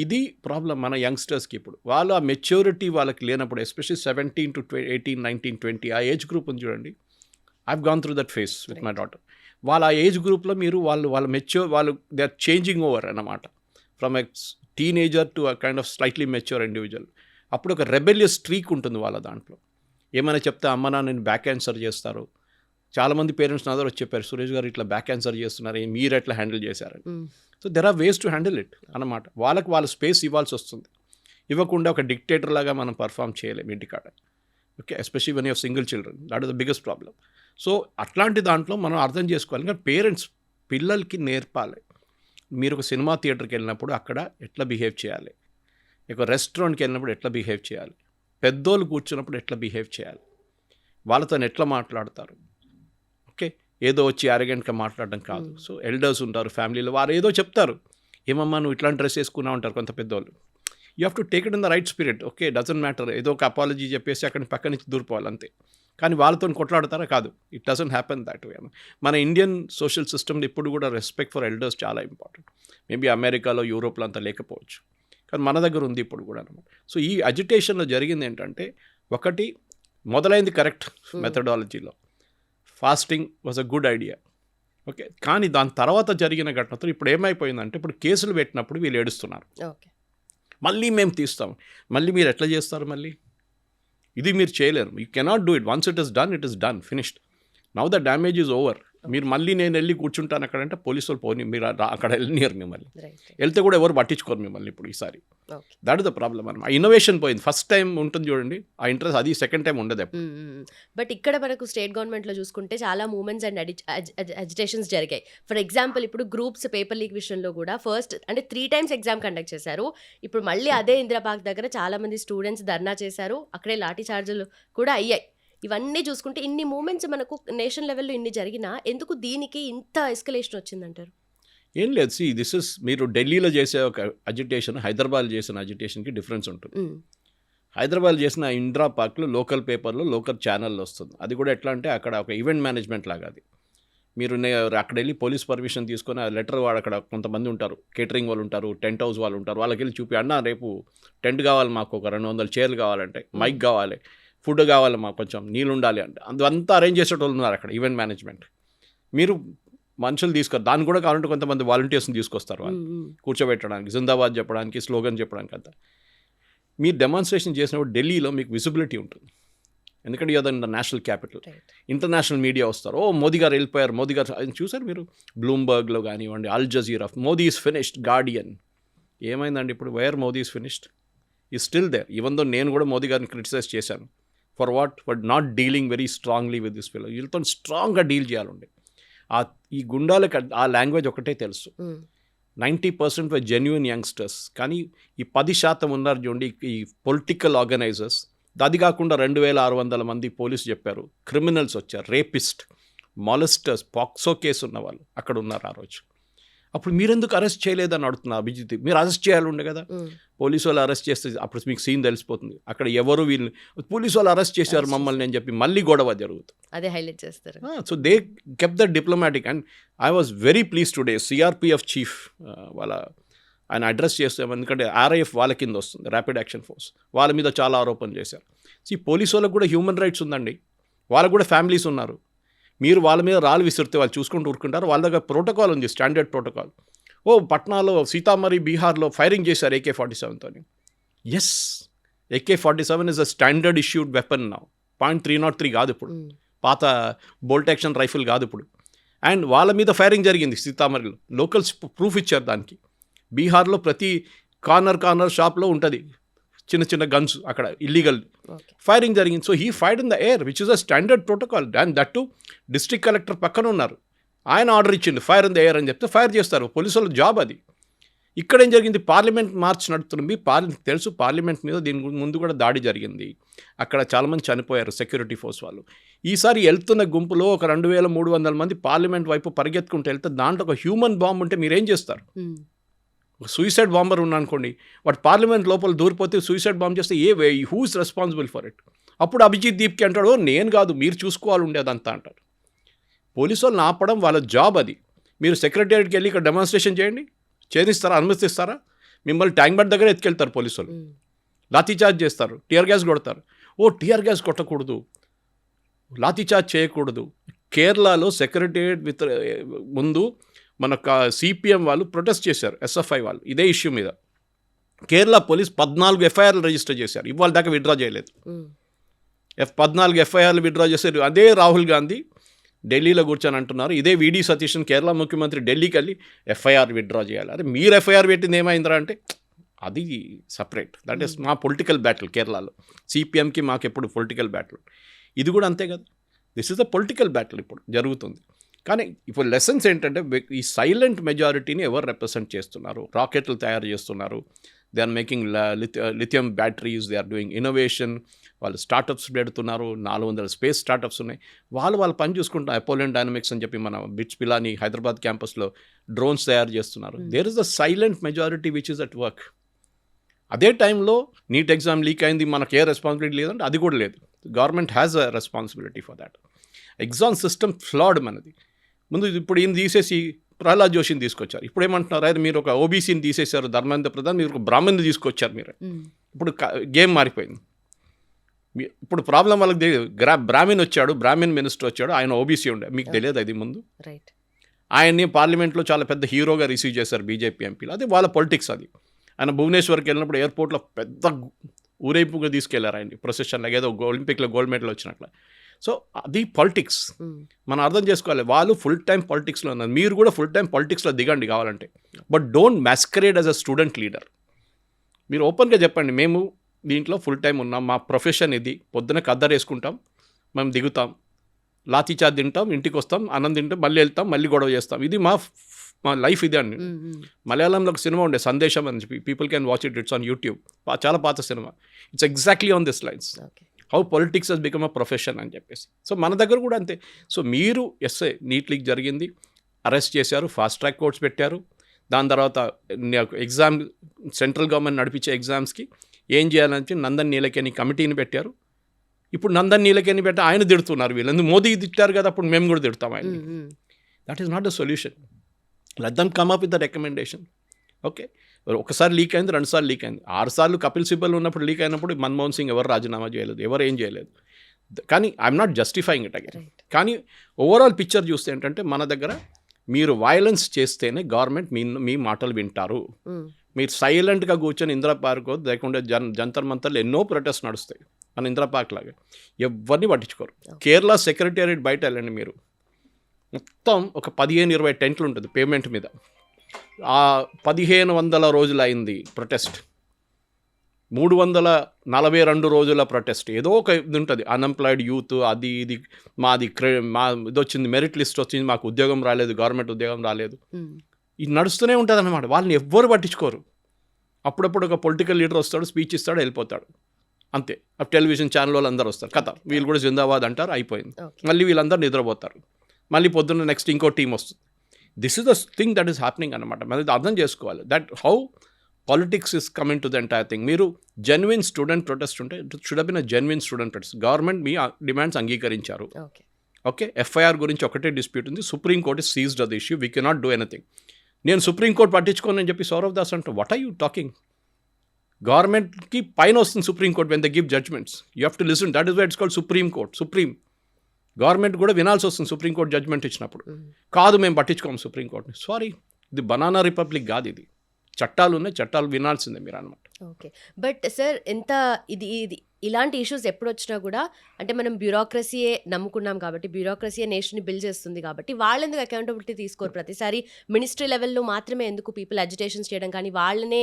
ఇది ప్రాబ్లం మన యంగ్స్టర్స్కి. ఇప్పుడు వాళ్ళు ఆ మెచ్యూరిటీ వాళ్ళకి లేనప్పుడు, ఎస్పెషల్లీ 17 to 18, 19, 20 ఆ ఏజ్ గ్రూప్ ఉంది చూడండి, I have gone through that face with my daughter. వాళ్ళ ఆ ఏజ్ గ్రూప్లో మీరు వాళ్ళ మెచ్యూర్, వాళ్ళు దే ఆర్ చేంజింగ్ ఓవర్ అన్నమాట, from a teenager to a kind of slightly mature individual. అప్పుడు ఒక రెబెలియస్ స్ట్రీక్ ఉంటుంది వాళ్ళ దాంట్లో, ఏమైనా చెప్తే అమ్మ నాన్నని బ్యాక్ ఆన్సర్ చేస్తారు. చాలామంది పేరెంట్స్ నా దగ్గర వచ్చి చెప్పారు, సురేష్ గారు ఇట్లా బ్యాక్ ఆన్సర్ చేస్తున్నారు, మీరు ఎట్లా హ్యాండిల్ చేశారని. So there are ways to handle it అన్నమాట. వాళ్ళ స్పేస్ ఇవ్వాల్సి వస్తుంది, ఇవ్వకుండా ఒక డిక్టేటర్ లాగా మనం పర్ఫామ్ చేయలేము ఇంటికాడ. Okay, especially when you have single children, that is the biggest problem. So అట్లాంటి దాంట్లో మనం అర్థం చేసుకోవాలి, కానీ పేరెంట్స్ పిల్లలకి నేర్పాలి. మీరు ఒక సినిమా థియేటర్కి వెళ్ళినప్పుడు అక్కడ ఎట్లా బిహేవ్ చేయాలి, ఒక రెస్టారెంట్కి వెళ్ళినప్పుడు ఎట్లా బిహేవ్ చేయాలి, పెద్దోళ్ళు కూర్చున్నప్పుడు ఎట్లా బిహేవ్ చేయాలి, వాళ్ళతో ఎట్లా మాట్లాడతారు. ఓకే, ఏదో వచ్చి అరగెంట్గా మాట్లాడడం కాదు. సో ఎల్డర్స్ ఉంటారు ఫ్యామిలీలో, వారు ఏదో చెప్తారు, ఏమమ్మా నువ్వు ఇట్లాంటి డ్రెస్ వేసుకున్నా ఉంటారు కొంత పెద్దోళ్ళు. You have to take it in the right spirit. Okay, doesn't matter, ఏదో ఒక అపాలజీ చెప్పేసి అక్కడి పక్క నుంచి దూరిపోవాలి అంతే. కానీ వాళ్ళతో కొట్లాడతారా, కాదు, it doesn't happen that way. మన ఇండియన్ సోషల్ సిస్టమ్లో ఇప్పుడు కూడా రెస్పెక్ట్ ఫర్ ఎల్డర్స్ చాలా ఇంపార్టెంట్. మేబీ అమెరికాలో, యూరోప్లో అంతా లేకపోవచ్చు, కానీ మన దగ్గర ఉంది ఇప్పుడు కూడా అనమాట. సో ఈ అజిటేషన్లో జరిగింది ఏంటంటే, ఒకటి మొదలైంది కరెక్ట్ మెథడాలజీలో, fasting was a good idea. Okay, కానీ దాని తర్వాత జరిగిన ఘటనతో ఇప్పుడు ఏమైపోయిందంటే, ఇప్పుడు కేసులు పెట్టినప్పుడు వీళ్ళు ఏడుస్తున్నారు, మళ్ళీ మేము తీస్తాం, మళ్ళీ మీరు ఎట్లా చేస్తారు, మళ్ళీ ఇది మీరు చేయలేరు. You cannot do it. Once it is done, it is done, finished. Now the damage is over. మీరు మళ్ళీ నేను వెళ్ళి కూర్చుంటాను అక్కడంటే పోలీసు వాళ్ళు పోనీ, మీరు అక్కడ వెళ్ళనియరు మిమ్మల్ని, వెళ్తే కూడా ఎవరు పట్టించుకోరు మిమ్మల్ని ఇప్పుడు ఈసారి. దట్ ఇస్ ద ప్రాబ్లమ్ అనమాట. ఇన్నోవేషన్ పోయింది. ఫస్ట్ టైం ఉంటుంది చూడండి ఆ ఇంట్రెస్ట్, అది సెకండ్ టైం ఉండదు. బట్ ఇక్కడ మనకు స్టేట్ గవర్నమెంట్లో చూసుకుంటే చాలా మూవ్మెంట్స్ అండ్ అజిటేషన్స్ జరిగాయి. ఫర్ ఎగ్జాంపుల్ ఇప్పుడు గ్రూప్స్ పేపర్ లీక్ విషయంలో కూడా ఫస్ట్ అంటే 3 times ఎగ్జామ్ కండక్ట్ చేశారు. ఇప్పుడు మళ్ళీ అదే ఇందిరా పార్క్ దగ్గర చాలా మంది స్టూడెంట్స్ ధర్నా చేశారు, అక్కడే లాఠీ చార్జీలు కూడా అయ్యాయి. ఇవన్నీ చూసుకుంటే ఇన్ని మూమెంట్స్ మనకు నేషన్ లెవెల్లో ఇన్ని జరిగినా ఎందుకు దీనికి ఇంత ఎస్కలేషన్ వచ్చిందంటారు? ఏం లేదు, దిస్ ఇస్ మీరు ఢిల్లీలో చేసే ఒక అజిటేషన్, హైదరాబాద్ చేసిన అజిటేషన్కి డిఫరెన్స్ ఉంటుంది. హైదరాబాద్ చేసిన ఇందిరా పార్క్లో లోకల్ పేపర్లో, లోకల్ ఛానల్లో వస్తుంది. అది కూడా ఎట్లా అంటే అక్కడ ఒక ఈవెంట్ మేనేజ్మెంట్ లాగా. అది మీరు అక్కడ వెళ్ళి పోలీస్ పర్మిషన్ తీసుకొని ఆ లెటర్, వాడు అక్కడ కొంతమంది ఉంటారు, కేటరింగ్ వాళ్ళు ఉంటారు, టెంట్ హౌస్ వాళ్ళు ఉంటారు, వాళ్ళకి వెళ్ళి చూపి, అన్న రేపు టెంట్ కావాలి మాకు, ఒక 200 చైర్లు కావాలంటే, మైక్ కావాలి, ఫుడ్ కావాలి మాకు, కొంచెం నీళ్ళు ఉండాలి అంటే, అంతా అరేంజ్ చేసేటోళ్ళు ఉన్నారు అక్కడ ఈవెంట్ మేనేజ్మెంట్. మీరు మనుషులు తీసుకొని దాన్ని కూడా కావాలంటే కొంతమంది వాలంటీర్స్ని తీసుకొస్తారు వాళ్ళు కూర్చోబెట్టడానికి, జిందాబాద్ చెప్పడానికి, స్లోగన్ చెప్పడానికి అంతా. మీరు డెమాన్స్ట్రేషన్ చేసినప్పుడు ఢిల్లీలో మీకు విజిబిలిటీ ఉంటుంది, ఎందుకంటే ఇదే నేషనల్ క్యాపిటల్. ఇంటర్నేషనల్ మీడియా వస్తారు, ఓ మోదీ గారు వెళ్ళిపోయారు, మోదీ గారు చూసారు మీరు బ్లూంబర్గ్లో కానివ్వండి, Al Jazeera, Modi is finished, Guardian. ఏమైందండి ఇప్పుడు? Where Modi is finished? He still there. Even though నేను కూడా మోదీ గారిని క్రిటిసైజ్ చేశాను for not dealing very strongly with this fellow. వీళ్ళతో స్ట్రాంగ్గా డీల్ చేయాలండి. ఈ గుండాలకు ఆ లాంగ్వేజ్ ఒకటే తెలుసు. 90% వర్ జెన్యున్ యంగ్స్టర్స్. కానీ ఈ 10% ఉన్నారు చూడండి ఈ పొలిటికల్ ఆర్గనైజర్స్. అది కాకుండా 2600 మంది పోలీసు చెప్పారు, క్రిమినల్స్ వచ్చారు, రేపిస్ట్, మాలెస్టర్స్, పాక్సో కేసు ఉన్న వాళ్ళు అక్కడ ఉన్నారు ఆ రోజు. అప్పుడు మీరెందుకు అరెస్ట్ చేయలేదని అడుగుతున్నా అభిజిత్. మీరు అరెస్ట్ చేయాలి ఉండే కదా. పోలీసు వాళ్ళు అరెస్ట్ చేస్తే అప్పుడు మీకు సీన్ తెలిసిపోతుంది. అక్కడ ఎవరు వీళ్ళు పోలీసు వాళ్ళు అరెస్ట్ చేశారు మమ్మల్ని అని చెప్పి మళ్ళీ గొడవ జరుగుతుంది. అదే హైలైట్ చేస్తారు. So they కెప్ the diplomatic. And I was very please today CRPF chief ఆయన అడ్రస్ చేస్తాం, ఎందుకంటే ఆర్ఐఎఫ్ వాళ్ళ కింద వస్తుంది, ర్యాపిడ్ యాక్షన్ ఫోర్స్. వాళ్ళ మీద చాలా ఆరోపణలు చేశారు. పోలీసు వాళ్ళకు కూడా హ్యూమన్ రైట్స్ ఉందండి, వాళ్ళకు కూడా ఫ్యామిలీస్ ఉన్నారు. మీరు వాళ్ళ మీద రాళ్ళు విసిరితే వాళ్ళు చూసుకుంటూ ఊరుకుంటారు. వాళ్ళ దగ్గర ప్రోటోకాల్ ఉంది, స్టాండర్డ్ ప్రోటోకాల్. పట్నాలో, సీతామరి, బీహార్లో ఫైరింగ్ చేశారు AK-47తో. Yes, AK-47 is a standard issued weapon now. .303 కాదు ఇప్పుడు, పాత బోల్ట్ యాక్షన్ రైఫిల్ కాదు ఇప్పుడు. అండ్ వాళ్ళ మీద ఫైరింగ్ జరిగింది సీతామరిలో. లోకల్స్ ప్రూఫ్ ఇచ్చారు దానికి. బీహార్లో ప్రతి కార్నర్ షాప్లో ఉంటుంది చిన్న చిన్న గన్స్, అక్కడ ఇల్లీగల్ ఫైరింగ్ జరిగింది. So he fired in the air which is a standard protocol. And that to district collector పక్కన ఉన్నారు, ఆయన ఆర్డర్ ఇచ్చింది ఫైర్ ఇన్ ద ఎయిర్ అని చెప్తే ఫైర్ చేస్తారు. పోలీసుల జాబ్ అది. ఇక్కడ ఏం జరిగింది, పార్లమెంట్ మార్చ్ నడుతుంది. తెలుసు పార్లమెంట్ మీద దీని ముందు కూడా దాడి జరిగింది, అక్కడ చాలామంది చనిపోయారు సెక్యూరిటీ ఫోర్స్ వాళ్ళు. ఈసారి వెళ్తున్న గుంపులో ఒక 2300 మంది పార్లమెంట్ వైపు పరిగెత్తుకుంటూ వెళ్తే దాంట్లో ఒక హ్యూమన్ బాంబ్ ఉంటే మీరేం చేస్తారు? సూసైడ్ బాంబర్ ఉన్నా అనుకోండి, వాడు పార్లమెంట్ లోపల దూరిపోతే సూసైడ్ బాంబ్ చేస్తే who is responsible for it? అప్పుడు అభిజిత్ దీప్కి అంటాడు, నేను కాదు మీరు చూసుకోవాలి ఉండేదంతా అంటారు. పోలీసు వాళ్ళని ఆపడం వాళ్ళ జాబ్ అది. మీరు సెక్రటేరియట్కి వెళ్ళి ఇక్కడ డెమాన్స్ట్రేషన్ చేయండి, చేదిస్తారా, అనుమతిస్తారా? మిమ్మల్ని ట్యాంక్ బండ్ దగ్గర ఎత్తుకెళ్తారు పోలీసు వాళ్ళు, లాఠీచార్జ్ చేస్తారు, టియర్ గ్యాస్ కొడతారు. టియర్ గ్యాస్ కొట్టకూడదు, లాఠీచార్జ్ చేయకూడదు. కేరళలో సెక్రటేరియట్ ముందు మన సిపిఎం వాళ్ళు ప్రొటెస్ట్ చేశారు, SFI వాళ్ళు, ఇదే ఇష్యూ మీద. కేరళ పోలీస్ 14 FIRలు రిజిస్టర్ చేశారు, ఇవాళ దాకా విత్డ్రా చేయలేదు. 14 FIRలు విత్డ్రా చేశారు. అదే రాహుల్ గాంధీ ఢిల్లీలో కూర్చొని అంటున్నారు, ఇదే VD సతీష్ని కేరళ ముఖ్యమంత్రి ఢిల్లీకి వెళ్ళి FIR విత్డ్రా చేయాలి. అరే మీరు FIR పెట్టింది ఏమైందిరా అంటే అది సపరేట్, దట్ ఈస్ మా పొలిటికల్ బ్యాటిల్. కేరళలో సిపిఎంకి మాకు ఎప్పుడు పొలిటికల్ బ్యాటిల్, ఇది కూడా అంతే కదా. This is a political battle ఇప్పుడు జరుగుతుంది. కానీ ఇప్పుడు లెసన్స్ ఏంటంటే, ఈ సైలెంట్ మెజారిటీని ఎవరు రిప్రజెంట్ చేస్తున్నారు? రాకెట్లు తయారు చేస్తున్నారు, they are making lithium batteries, they are doing innovation, వాళ్ళు స్టార్టప్స్ పెడుతున్నారు, 400 స్పేస్ స్టార్టప్స్ ఉన్నాయి. వాళ్ళు పని చూసుకుంటున్నారు. అపోలియన్ డైనమిక్స్ అని చెప్పి మన బిట్స్ పిలాని హైదరాబాద్ క్యాంపస్లో డ్రోన్స్ తయారు చేస్తున్నారు. There is a silent majority which is at work. అదే టైంలో నీట్ ఎగ్జామ్ లీక్ అయింది, మనకు ఏ రెస్పాన్సిబిలిటీ లేదంటే అది కూడా లేదు. Government has a responsibility for that. Exam system ఫ్లాడ్ మనది. ముందు ఇప్పుడు ఈయన తీసేసి ప్రహ్లాద్ జోషిని తీసుకొచ్చారు. ఇప్పుడు ఏమంటున్నారు, అయితే మీరు ఒక ఓబీసీని తీసేశారు, ధర్మేంద్ర ప్రధాన్, మీరు ఒక బ్రాహ్మణ్ని తీసుకొచ్చారు మీరు. ఇప్పుడు గేమ్ మారిపోయింది. ఇప్పుడు ప్రాబ్లం వాళ్ళకి బ్రాహ్మణ్ వచ్చాడు, బ్రాహ్మణ్ మినిస్టర్ వచ్చాడు, ఆయన ఓబీసీ ఉండే, మీకు తెలియదు అది ముందు. ఆయన్ని పార్లమెంట్లో చాలా పెద్ద హీరోగా రిసీవ్ చేశారు బీజేపీ ఎంపీలు. అది వాళ్ళ పొలిటిక్స్. అది ఆయన భువనేశ్వర్కి వెళ్ళినప్పుడు ఎయిర్పోర్ట్లో పెద్ద ఊరేపుగా తీసుకెళ్లారు ఆయన్ని ప్రొసెషన్ లాగా, ఏదో ఒలింపిక్లో గోల్డ్ మెడల్ వచ్చినట్ల. సో అది పాలిటిక్స్, మనం అర్థం చేసుకోవాలి. వాళ్ళు ఫుల్ టైం పాలిటిక్స్లో ఉన్నారు, మీరు కూడా ఫుల్ టైం పాలిటిక్స్లో దిగండి కావాలంటే, but don't masquerade as a student leader. మీరు ఓపెన్గా చెప్పండి, మేము దీంట్లో ఫుల్ టైం ఉన్నాం, మా ప్రొఫెషన్ ఇది, పొద్దున కద్దరు వేసుకుంటాం, మేము దిగుతాం, లాఠీచార్జ్ తింటాం, ఇంటికి వస్తాం, అన్నం తింటాం, మళ్ళీ వెళ్తాం, మళ్ళీ గొడవ చేస్తాం, ఇది మా లైఫ్ ఇదే అండి. మలయాళంలో ఒక సినిమా ఉండే సందేశం అని చెప్పి, people can watch it, it's on YouTube, చాలా పాత సినిమా. It's exactly on this lines, how politics he's become a profession అని చెప్పేసి. సో మన దగ్గర కూడా అంతే. సో మీరు నీట్ లీక్ జరిగింది, అరెస్ట్ చేశారు, ఫాస్ట్ ట్రాక్ కోర్ట్స్ పెట్టారు, దాని తర్వాత ఎగ్జామ్ సెంట్రల్ గవర్నమెంట్ నడిపించే ఎగ్జామ్స్కి ఏం చేయాలని నందన్ నీలకేని కమిటీని పెట్టారు. ఇప్పుడు నందన్ నీలకేని పెట్టి ఆయన తిడుతున్నారు, వీళ్ళు మోదీ తిట్టారు కదా, అప్పుడు మేము కూడా తిడతాం ఆయన. That is not the solution. Let them come up with the recommendation. Okay, ఒకసారి లీక్ అయింది, 2 సార్లు లీక్ అయింది, 6 సార్లు కపిల్ సిబల్ ఉన్నప్పుడు లీక్ అయినప్పుడు మన్మోహన్ సింగ్ ఎవరు రాజీనామా చేయలేదు, ఎవరు ఏం చేయలేదు. కానీ I'm not justifying it again. కానీ ఓవరాల్ పిక్చర్ చూస్తే ఏంటంటే, మన దగ్గర మీరు వైలెన్స్ చేస్తేనే గవర్నమెంట్ మీ మాటలు వింటారు. మీరు సైలెంట్గా కూర్చొని ఇందిరా పార్క్ లేకుంటే జంతర్ మంతర్లు ఎన్నో ప్రొటెస్ట్ నడుస్తాయి మన ఇందిరా పార్క్ లాగా, ఎవరిని పట్టించుకోరు. కేరళ సెక్రటేరియట్ బయట వెళ్ళండి మీరు, మొత్తం ఒక 15-20 టెంట్లు ఉంటుంది పేమెంట్ మీద. ఆ 1500 రోజులు అయింది ప్రొటెస్ట్, 342 రోజుల ప్రొటెస్ట్. ఏదో ఒక ఇది ఉంటుంది, అన్ఎంప్లాయిడ్ యూత్ అది ఇది, మాది ఇది వచ్చింది, మెరిట్ లిస్ట్ వచ్చింది, మాకు ఉద్యోగం రాలేదు, గవర్నమెంట్ ఉద్యోగం రాలేదు, ఇది నడుస్తూనే ఉంటుంది అన్నమాట. వాళ్ళని ఎవ్వరు పట్టించుకోరు. అప్పుడప్పుడు ఒక పొలిటికల్ లీడర్ వస్తాడు, స్పీచ్ ఇస్తాడు, వెళ్ళిపోతాడు, అంతే. ఆ టెలివిజన్ ఛానల్ వాళ్ళు అందరూ వస్తారు, కథ వీళ్ళు కూడా జిందాబాద్ అంటారు, అయిపోయింది. మళ్ళీ వీళ్ళందరూ నిద్రపోతారు, మళ్ళీ పొద్దున్న నెక్స్ట్ ఇంకో టీం వస్తుంది. This is the thing that is happening అనమాట. మనం అర్థం చేసుకోవాలి that how politics is coming to the entire thing. మీరు జెన్యున్ స్టూడెంట్ ప్రొటెస్ట్ ఉంటే it should been a genuine student protest. Government మీ డిమాండ్స్ అంగీకరించారు, ఓకే. ఎఫ్ఐఆర్ గురించి ఒకటే డిస్ప్యూట్ ఉంది, Supreme Court seized the issue, we cannot do anything. నేను సుప్రీంకోర్టు పట్టించుకోనని చెప్పి సౌరవ్ దాస్ అంటే వాట్ ఆర్ యూ టాకింగ్? గవర్నమెంట్కి పైన వస్తుంది Supreme Court when the give judgements, you have to listen, that is why it's called Supreme Court. Government కూడా వినాల్సి వస్తుంది సుప్రీంకోర్టు జడ్జ్మెంట్ ఇచ్చినప్పుడు. కాదు మేము పట్టించుకోము సుప్రీంకోర్టుని, సారీ, ఇది బనానా రిపబ్లిక్ కాదు, ఇది చట్టాలు ఉన్నాయి, చట్టాలు వినాల్సిందే మీరు అనమాట. ఓకే, బట్ సార్ ఎంత ఇది ఇలాంటి ఇష్యూస్ ఎప్పుడు వచ్చినా కూడా అంటే మనం బ్యూరోక్రసీయే నమ్ముకున్నాం కాబట్టి, బ్యూరోక్రసీయే నేషన్ని బిల్డ్ చేస్తుంది కాబట్టి వాళ్ళెందుకు అకౌంటబిలిటీ తీసుకోరు? ప్రతిసారి మినిస్ట్రీ లెవెల్లో మాత్రమే ఎందుకు పీపుల్ అజిటేషన్స్ చేయడం కానీ వాళ్ళనే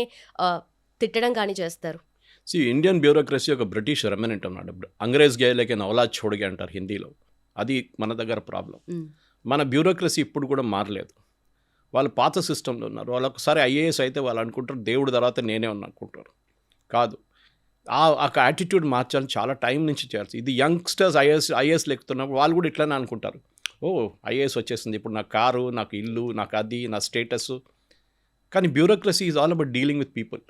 తిట్టడం కానీ చేస్తారు? ఇండియన్ బ్యూరోక్రసీ ఒక బ్రిటిష్ రెమినెంట్ అన్నాడు. అంగ్రేజ్ గేలకే నవలాజ్ చోడిగే అంటారు హిందీలో, అది మన దగ్గర ప్రాబ్లం. మన బ్యూరోక్రసీ ఇప్పుడు కూడా మారలేదు, వాళ్ళు పాత సిస్టంలో ఉన్నారు. వాళ్ళు ఒకసారి ఐఏఎస్ అయితే వాళ్ళు అనుకుంటారు దేవుడి తర్వాత నేనే ఉన్నా అనుకుంటారు. కాదు, ఆ యాటిట్యూడ్ మార్చాలని చాలా టైం నుంచి చేయాల్సి. ఇది యంగ్స్టర్స్ ఐఏఎస్ లెక్కుతున్నప్పుడు వాళ్ళు కూడా ఇట్లానే అనుకుంటారు, ఓ ఐఏఎస్ వచ్చేసింది, ఇప్పుడు నా కారు, నాకు ఇల్లు, నాకు అది, నా స్టేటస్. కానీ bureaucracy is all about dealing with people.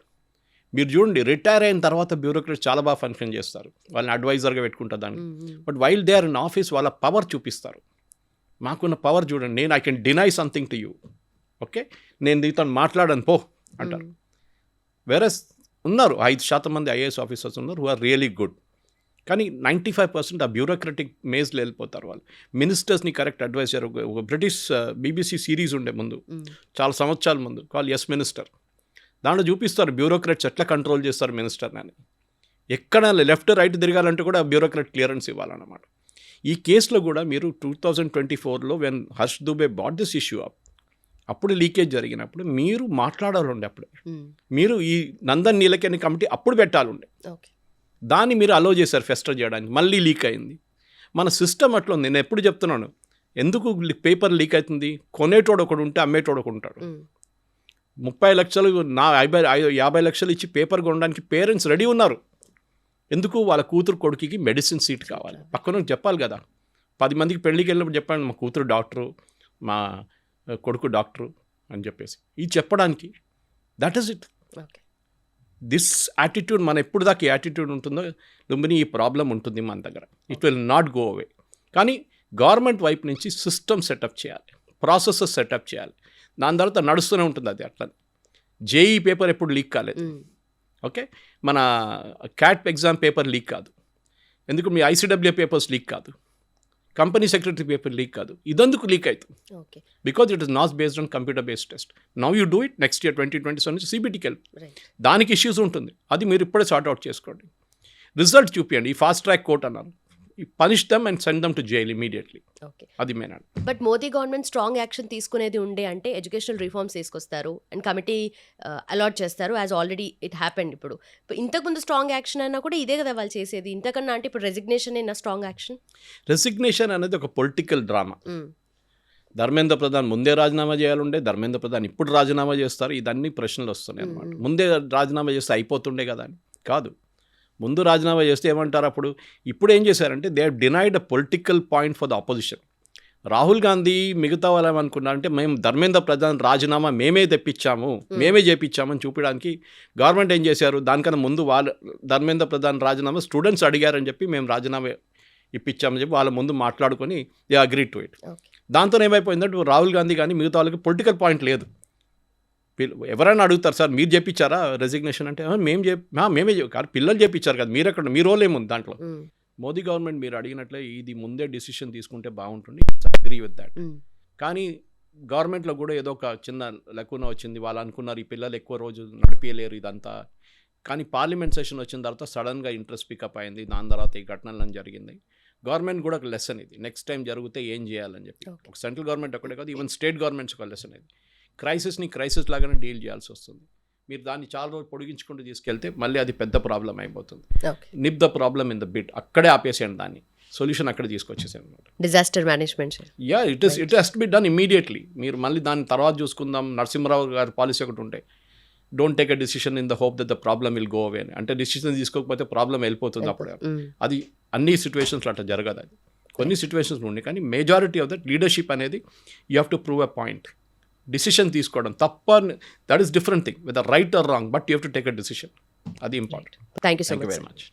మీరు చూడండి, రిటైర్ అయిన తర్వాత బ్యూరోక్రసీ చాలా బాగా ఫంక్షన్ చేస్తారు, వాళ్ళని అడ్వైజర్గా పెట్టుకుంటారు దాన్ని. But while they are in office వాళ్ళ పవర్ చూపిస్తారు. మాకున్న పవర్ చూడండి, నేను I can deny something to you, okay, నేను దీంతో మాట్లాడను పో అంటారు. వేరే ఉన్నారు 5% మంది ఐఏఎస్ ఆఫీసర్స్ ఉన్నారు హూ ఆర్ రియలీ గుడ్, కానీ 95% ఆ బ్యూరోక్రటిక్ మేజ్లో వెళ్ళిపోతారు వాళ్ళు. మినిస్టర్స్ని కరెక్ట్ అడ్వైజ్ చేయరు. ఒక బ్రిటిష్ BBC సిరీస్ ఉండే ముందు, చాలా సంవత్సరాల ముందు, కాల్ ఎస్ మినిస్టర్. దాంట్లో చూపిస్తారు బ్యూరోక్రాట్స్ ఎట్లా కంట్రోల్ చేస్తారు మినిస్టర్ని అని. ఎక్కడ లెఫ్ట్ రైట్ తిరగాలంటే కూడా బ్యూరోక్రాట్ క్లియరెన్స్ ఇవ్వాలన్నమాట. ఈ కేసులో కూడా మీరు 2024లో when Harsh Dubey brought this issue up, అప్పుడు లీకేజ్ జరిగినప్పుడు మీరు మాట్లాడాలండి. అప్పుడే మీరు ఈ నందన్ నీలకేని కమిటీ అప్పుడు పెట్టాలండి, దాన్ని మీరు అలో చేశారు ఫెస్టర్ చేయడానికి, మళ్ళీ లీక్ అయింది. మన సిస్టమ్ అట్లా ఉంది. నేను ఎప్పుడు చెప్తున్నాను, ఎందుకు పేపర్ లీక్ అవుతుంది? కొనేటోడు ఒకడు ఉంటే అమ్మేటోడు ఒకడు ఉంటాడు. 30 లక్షలు 50 లక్షలు ఇచ్చి పేపర్ కొనడానికి పేరెంట్స్ రెడీ ఉన్నారు. ఎందుకు? వాళ్ళ కూతురు కొడుకుకి మెడిసిన్ సీట్ కావాలి. పక్కన చెప్పాలి కదా, 10 మందికి పెళ్ళికి వెళ్ళినప్పుడు చెప్పండి మా కూతురు డాక్టరు, మా కొడుకు డాక్టరు అని చెప్పేసి, ఇది చెప్పడానికి. That is it. This attitude మన ఎప్పుడు దాకా ఈ యాటిట్యూడ్ ఉంటుందో లుంబిని ఈ ప్రాబ్లం ఉంటుంది మన దగ్గర. It will not go away. కానీ గవర్నమెంట్ వైపు నుంచి సిస్టమ్ సెటప్ చేయాలి, ప్రాసెసెస్ సెటప్ చేయాలి, దాని తర్వాత నడుస్తూనే ఉంటుంది అది. అట్లా జేఈ పేపర్ ఎప్పుడు లీక్ కాలేదు, ఓకే, మన క్యాట్ ఎగ్జామ్ పేపర్ లీక్ కాదు, ఎందుకు మీ ICWA పేపర్స్ లీక్ కాదు, కంపెనీ సెక్రటరీ పేపర్ లీక్ కాదు. ఇదందుకు లీక్ అవుతుంది, because it is not based on computer based test. Now you do it, next year 2027 నుంచి CBTకి వెళ్ళి దానికి ఇష్యూస్ ఉంటుంది, అది మీరు ఇప్పుడే సార్ట్అవుట్ చేసుకోండి, రిజల్ట్ చూపించండి. ఈ ఫాస్ట్ ట్రాక్ కోర్ట్ అన్నారు, punish them and send them to jail immediately. అది main. But Modi government strong action తీసుకునేది ఉండే అంటే ఎడ్యుకేషనల్ రిఫార్మ్స్ తీసుకొస్తారు అండ్ కమిటీ అలాట్ చేస్తారు, యాజ్ ఆల్రెడీ ఇట్ హ్యాపెండ్. ఇప్పుడు ఇంతకుముందు స్ట్రాంగ్ యాక్షన్ అయినా కూడా ఇదే కదా వాళ్ళు చేసేది. ఇంతకన్నా అంటే ఇప్పుడు రెసిగ్నేషన్ అయినా స్ట్రాంగ్ యాక్షన్. రెసిగ్నేషన్ అనేది ఒక పొలిటికల్ డ్రామా. ధర్మేంద్ర ప్రధాన్ ముందే రాజీనామా చేయాలండే, ధర్మేంద్ర ప్రధాన్ ఇప్పుడు రాజీనామా చేస్తారు, ఇదన్నీ ప్రశ్నలు వస్తున్నాయి అన్నమాట. ముందే రాజీనామా చేస్తే అయిపోతుండే కదా అని కాదు, ముందు రాజీనామా చేస్తే ఏమంటారు అప్పుడు. ఇప్పుడు ఏం చేశారంటే they have denied a political point for the opposition. Rahul Gandhi మిగతా వాళ్ళు ఏమనుకున్నారంటే మేము ధర్మేంద్ర ప్రధాన్ రాజీనామా మేమే తెప్పించాము, మేమే చేపించామని చూపించడానికి గవర్నమెంట్ ఏం చేశారు, దానికన్నా ముందు వాళ్ళు ధర్మేంద్ర ప్రధాన్ రాజీనామా స్టూడెంట్స్ అడిగారని చెప్పి మేము రాజీనామా ఇప్పించామని చెప్పి వాళ్ళ ముందు మాట్లాడుకొని దే అగ్రీ టు ఇట్. దాంతో ఏమైపోయిందంటే రాహుల్ గాంధీ కానీ మిగతా వాళ్ళకి పొలిటికల్ పాయింట్ లేదు. ఎవరైనా అడుగుతారు సార్ మీరు చేపించారా రెసిగ్నేషన్ అంటే, మేమే కానీ పిల్లలు చేపించారు కదా, మీరు ఎక్కడ, మీ రోల్ ఏముంది దాంట్లో. మోదీ గవర్నమెంట్ మీరు అడిగినట్లే ఇది ముందే డిసిషన్ తీసుకుంటే బాగుంటుంది, అగ్రీ విత్ దాట్. కానీ గవర్నమెంట్లో కూడా ఏదో ఒక చిన్న లెక్కున వచ్చింది, వాళ్ళు అనుకున్నారు ఈ పిల్లలు ఎక్కువ రోజు నడిపించలేరు ఇదంతా, కానీ పార్లమెంట్ సెషన్ వచ్చిన తర్వాత సడన్గా ఇంట్రెస్ట్ పికప్ అయింది, దాని తర్వాత ఈ ఘటనలను జరిగింది. గవర్నమెంట్ కూడా ఒక లెసన్ ఇది, నెక్స్ట్ టైం జరిగితే ఏం చేయాలని చెప్పి. ఒక సెంట్రల్ గవర్నమెంట్ ఒకటే కాదు, ఈవెన్ స్టేట్ గవర్నమెంట్స్ ఒక లెసన్ ఇది. క్రైసిస్ని క్రైసిస్ లాగానే డీల్ చేయాల్సి వస్తుంది. మీరు దాన్ని చాలా రోజులు పొడిగించుకుంటూ తీసుకెళ్తే మళ్ళీ అది పెద్ద ప్రాబ్లం అయిపోతుంది. Nip the problem in the bud, అక్కడే ఆపేసేయండి, దాన్ని సొల్యూషన్ అక్కడ తీసుకొచ్చేసాను అనమాట. Disaster management. Yeah, it has to be done immediately. మీరు మళ్ళీ దాన్ని తర్వాత చూసుకుందాం, నరసింహరావు గారి పాలసీ ఒకటి ఉంటే, don't take a decision in the hope that the problem will go away అని. అంటే డిసిషన్ తీసుకోకపోతే ప్రాబ్లం వెళ్ళిపోతుంది అప్పుడే. అది అన్ని సిచ్యువేషన్స్లో అట్లా జరగదు. అది కొన్ని సిచ్యువేషన్స్ ఉండే, కానీ మెజారిటీ ఆఫ్ దట్ లీడర్షిప్ అనేది you have to prove a point. Decision తీసుకోవడం తప్ప, that is different thing, with right or wrong, but you have to take a decision. అది important. Thank you so very much.